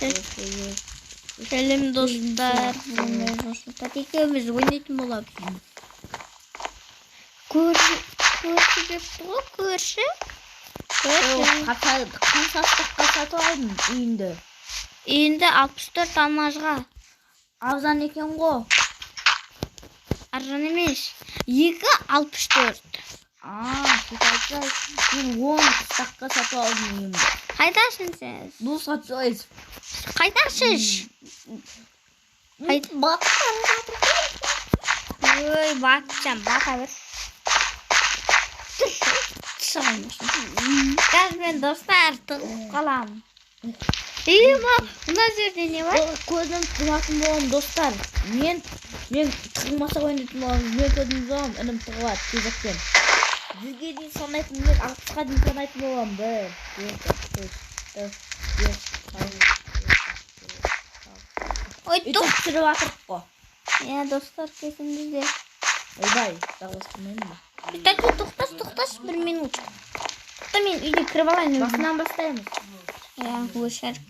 Selam dostlar. Ekimiz oynayalım olabilir. Көрші. Қансастыққа сатып алдым үйінді. Үйінде 64 алмажға. Арзан екен ғой. Арзан емес. 2.64. Сөйтіп мен 10 қыстаққа сатып алдым үйімді. Қайдасың сен? Бұл сатып Қайдасың? Ой, бақытжан, бақа бір. Қазір мен достар тұғып қаламын. Мына жерде не бар? Көзім тұғатын болам достар. Мен тұғымаса ойнайтын болам. Мен көзім тұғам, інім тұғылады кезекпен. 100-ге дейін санайтын, мен 60-ға дейін санайтын болам. 1, 2, 3, 4, 5, 6. Ой, Үйтіп түсіріп атырып қо. Достар кесімізде. Ойбай, тағылыстырмайын ба? Тоқтас, 1 минут. Мен үйде кіріп алайын. Басынан бастаймыз. Өшеріп